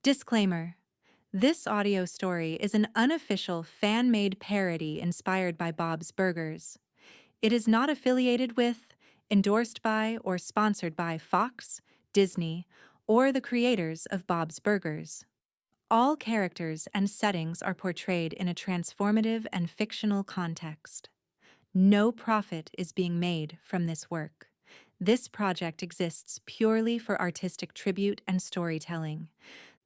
Disclaimer: this audio story is an unofficial fan-made parody inspired by Bob's Burgers. It is not affiliated with, endorsed by, or sponsored by Fox, Disney, or the creators of Bob's Burgers. All characters and settings are portrayed in a transformative and fictional context. No profit is being made from this work. This project exists purely for artistic tribute and storytelling.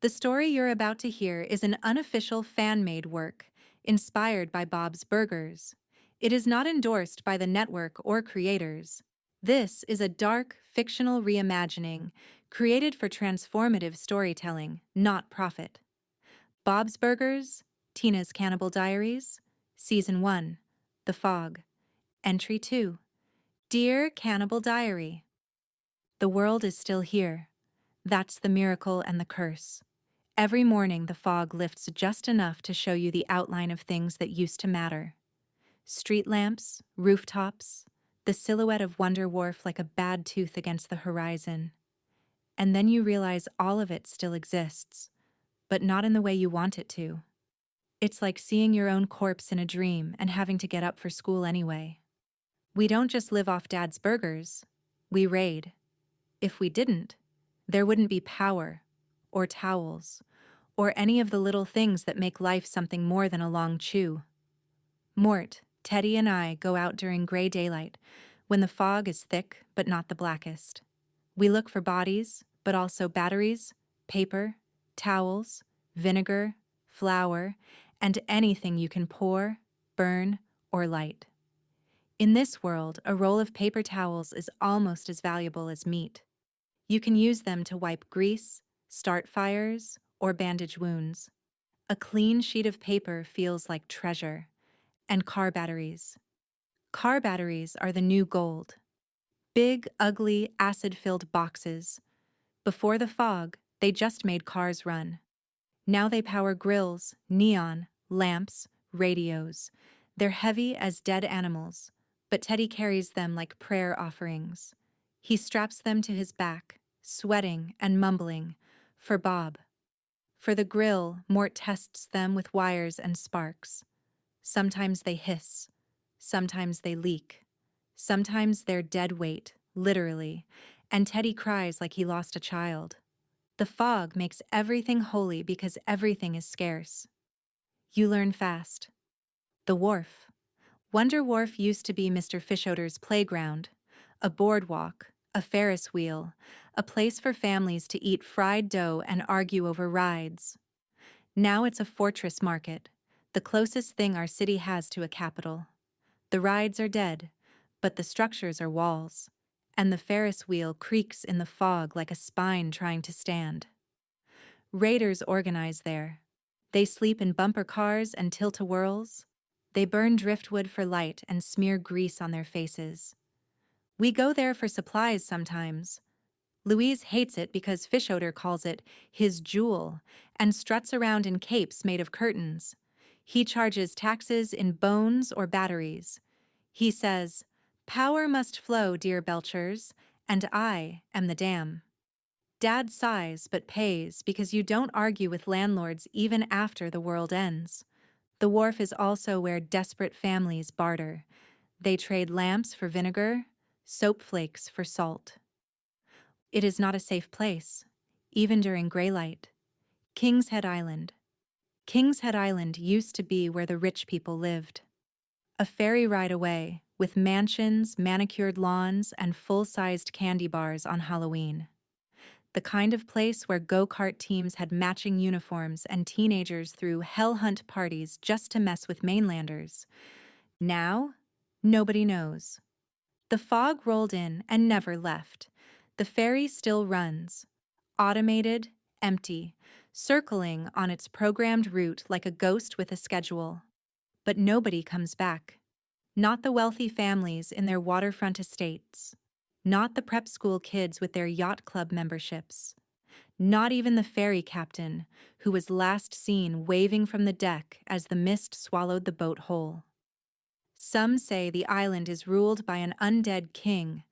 The story you're about to hear is an unofficial fan-made work, inspired by Bob's Burgers. It is not endorsed by the network or creators. This is a dark, fictional reimagining, created for transformative storytelling, not profit. Bob's Burgers, Tina's Cannibal Diaries, Season 1, The Fog. Entry 2, Dear Cannibal Diary. The world is still here. That's the miracle and the curse. Every morning the fog lifts just enough to show you the outline of things that used to matter. Street lamps, rooftops, the silhouette of Wharf like a bad tooth against the horizon. And then you realize all of it still exists, but not in the way you want it to. It's like seeing your own corpse in a dream and having to get up for school anyway. We don't just live off Dad's burgers, we raid. If we didn't, there wouldn't be power, or towels, or any of the little things that make life something more than a long chew. Mort, Teddy, and I go out during gray daylight, when the fog is thick but not the blackest. We look for bodies, but also batteries, paper, towels, vinegar, flour, and anything you can pour, burn, or light. In this world, a roll of paper towels is almost as valuable as meat. You can use them to wipe grease, start fires, or bandage wounds. A clean sheet of paper feels like treasure. And car batteries. Car batteries are the new gold. Big, ugly, acid-filled boxes. Before the fog, they just made cars run. Now they power grills, neon, lamps, radios. They're heavy as dead animals, but Teddy carries them like prayer offerings. He straps them to his back, sweating and mumbling, for Bob. For the grill, Mort tests them with wires and sparks. Sometimes they hiss, sometimes they leak, sometimes they're dead weight, literally, and Teddy cries like he lost a child. The fog makes everything holy because everything is scarce. You learn fast. The Wharf. Wharf used to be Mr. Fishoder's playground, a boardwalk, a Ferris wheel, a place for families to eat fried dough and argue over rides. Now it's a fortress market, the closest thing our city has to a capital. The rides are dead, but the structures are walls, and the Ferris wheel creaks in the fog like a spine trying to stand. Raiders organize there. They sleep in bumper cars and tilt-a-whirls. They burn driftwood for light and smear grease on their faces. We go there for supplies sometimes. Louise hates it because Fishoder calls it his jewel and struts around in capes made of curtains. He charges taxes in bones or batteries. He says, "Power must flow, dear Belchers, and I am the dam." Dad sighs but pays because you don't argue with landlords even after the world ends. The Wharf is also where desperate families barter. They trade lamps for vinegar, soap flakes for salt. It is not a safe place, even during gray light. Kingshead Island. Kingshead Island used to be where the rich people lived. A ferry ride away, with mansions, manicured lawns, and full-sized candy bars on Halloween. The kind of place where go-kart teams had matching uniforms and teenagers threw hell hunt parties just to mess with mainlanders. Now, nobody knows. The fog rolled in and never left. The ferry still runs, automated, empty, circling on its programmed route like a ghost with a schedule. But nobody comes back. Not the wealthy families in their waterfront estates. Not the prep school kids with their yacht club memberships. Not even the ferry captain, who was last seen waving from the deck as the mist swallowed the boat whole. Some say the island is ruled by an undead king.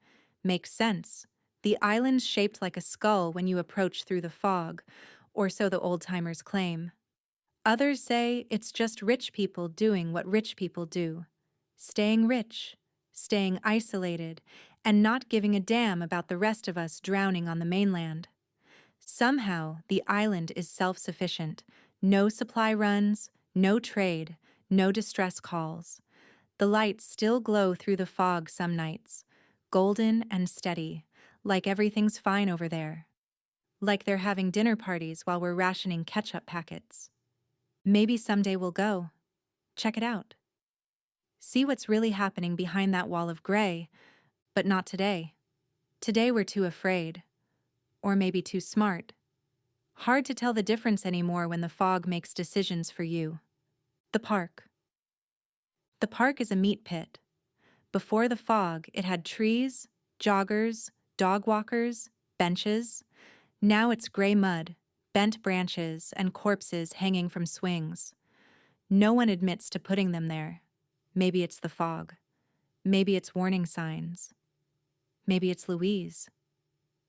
Makes sense. The island's shaped like a skull when you approach through the fog, or so the old-timers claim. Others say it's just rich people doing what rich people do, staying rich, staying isolated, and not giving a damn about the rest of us drowning on the mainland. Somehow, the island is self-sufficient. No supply runs, no trade, no distress calls. The lights still glow through the fog some nights, golden and steady, like everything's fine over there. Like they're having dinner parties while we're rationing ketchup packets. Maybe someday we'll go. Check it out. See what's really happening behind that wall of gray, but not today. Today we're too afraid. Or maybe too smart. Hard to tell the difference anymore when the fog makes decisions for you. The park. The park is a meat pit. Before the fog, it had trees, joggers, dog walkers, benches. Now it's gray mud, bent branches, and corpses hanging from swings. No one admits to putting them there. Maybe it's the fog. Maybe it's warning signs. Maybe it's Louise.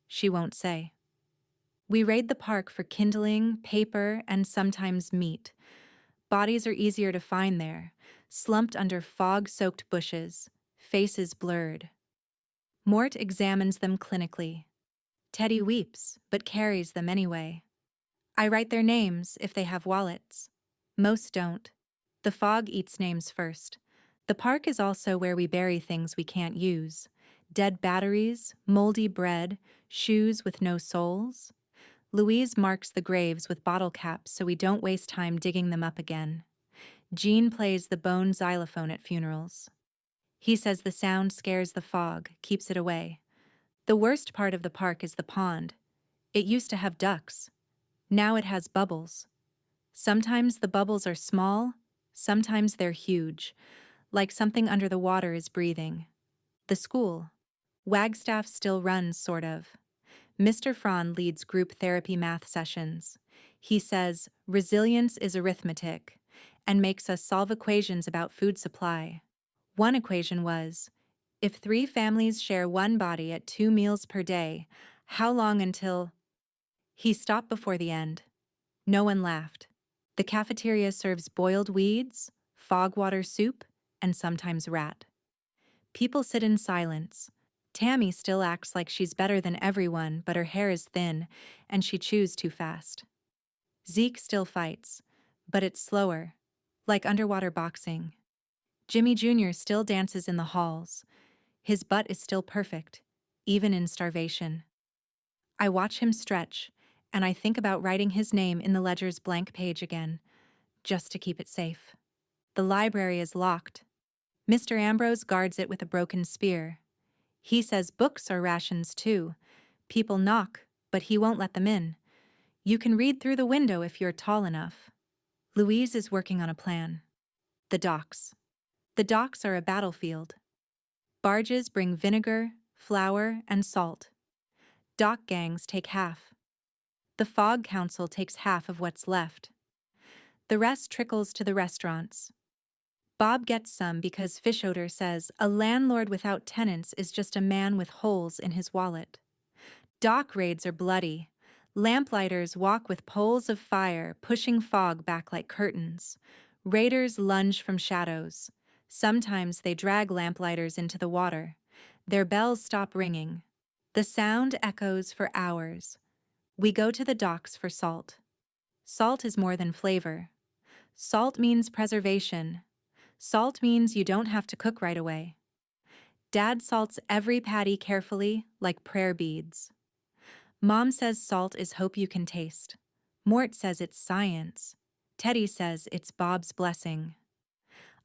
She won't say. We raid the park for kindling, paper, and sometimes meat. Bodies are easier to find there, slumped under fog-soaked bushes, faces blurred. Mort examines them clinically. Teddy weeps, but carries them anyway. I write their names if they have wallets. Most don't. The fog eats names first. The park is also where we bury things we can't use. Dead batteries, moldy bread, shoes with no soles. Louise marks the graves with bottle caps so we don't waste time digging them up again. Gene plays the bone xylophone at funerals. He says the sound scares the fog, keeps it away. The worst part of the park is the pond. It used to have ducks. Now it has bubbles. Sometimes the bubbles are small, sometimes they're huge, like something under the water is breathing. The school. Wagstaff still runs, sort of. Mr. Fran leads group therapy math sessions. He says resilience is arithmetic and makes us solve equations about food supply. One equation was, if 3 families share one body at 2 meals per day, how long until... He stopped before the end. No one laughed. The cafeteria serves boiled weeds, fog water soup, and sometimes rat. People sit in silence. Tammy still acts like she's better than everyone, but her hair is thin, and she chews too fast. Zeke still fights, but it's slower, like underwater boxing. Jimmy Jr. still dances in the halls. His butt is still perfect, even in starvation. I watch him stretch, and I think about writing his name in the ledger's blank page again, just to keep it safe. The library is locked. Mr. Ambrose guards it with a broken spear. He says books are rations too. People knock, but he won't let them in. You can read through the window if you're tall enough. Louise is working on a plan. The docks. The docks are a battlefield. Barges bring vinegar, flour, and salt. Dock gangs take half. The Fog Council takes half of what's left. The rest trickles to the restaurants. Bob gets some because Fish Odor says a landlord without tenants is just a man with holes in his wallet. Dock raids are bloody. Lamplighters walk with poles of fire, pushing fog back like curtains. Raiders lunge from shadows. Sometimes they drag lamplighters into the water. Their bells stop ringing. The sound echoes for hours. We go to the docks for salt. Salt is more than flavor. Salt means preservation. Salt means you don't have to cook right away. Dad salts every patty carefully, like prayer beads. Mom says salt is hope you can taste. Mort says it's science. Teddy says it's Bob's blessing.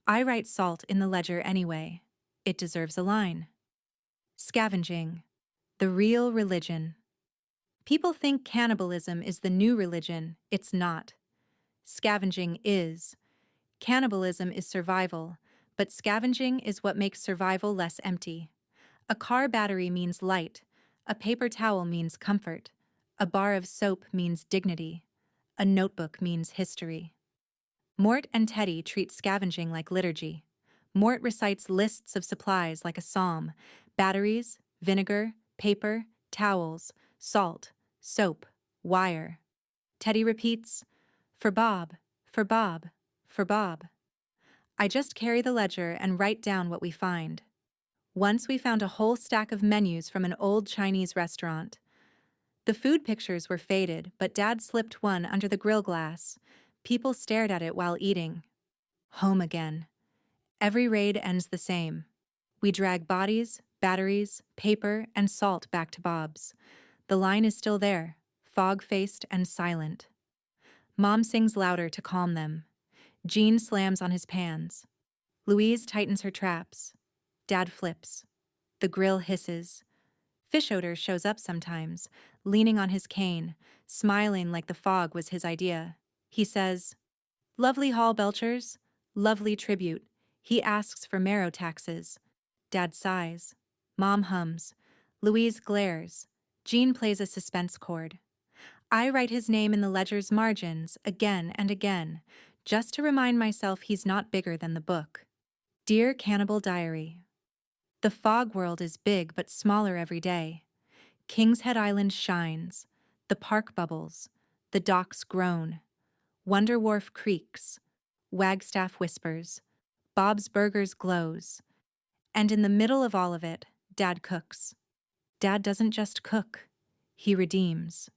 I write salt in the ledger anyway. It deserves a line. Scavenging. The real religion. People think cannibalism is the new religion. It's not. Scavenging is. Cannibalism is survival, but scavenging is what makes survival less empty. A car battery means light. A paper towel means comfort. A bar of soap means dignity. A notebook means history. Mort and Teddy treat scavenging like liturgy. Mort recites lists of supplies like a psalm: batteries, vinegar, paper, towels, salt, soap, wire. Teddy repeats, "For Bob, for Bob, for Bob." I just carry the ledger and write down what we find. Once we found a whole stack of menus from an old Chinese restaurant. The food pictures were faded, but Dad slipped one under the grill glass. People stared at it while eating. Home again. Every raid ends the same. We drag bodies, batteries, paper, and salt back to Bob's. The line is still there, fog-faced and silent. Mom sings louder to calm them. Jean slams on his pans. Louise tightens her traps. Dad flips. The grill hisses. Fish odor shows up sometimes, leaning on his cane, smiling like the fog was his idea. He says, "Lovely Hall Belchers, lovely tribute." He asks for marrow taxes. Dad sighs. Mom hums. Louise glares. Jean plays a suspense chord. I write his name in the ledger's margins again and again, just to remind myself he's not bigger than the book. Dear Cannibal Diary. The fog world is big but smaller every day. Kingshead Island shines. The park bubbles. The docks groan. Wharf creaks. Wagstaff whispers. Bob's Burgers glows. And in the middle of all of it, Dad cooks. Dad doesn't just cook. He redeems.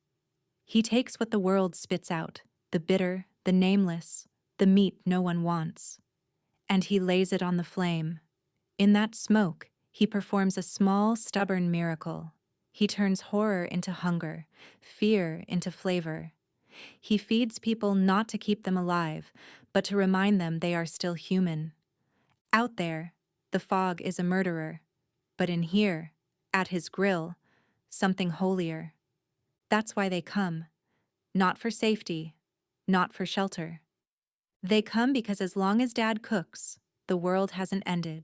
He takes what the world spits out, the bitter, the nameless, the meat no one wants, and he lays it on the flame. In that smoke, he performs a small, stubborn miracle. He turns horror into hunger, fear into flavor. He feeds people not to keep them alive, but to remind them they are still human. Out there, the fog is a murderer, but in here, at his grill, something holier. That's why they come. Not for safety, not for shelter. They come because as long as Dad cooks, the world hasn't ended.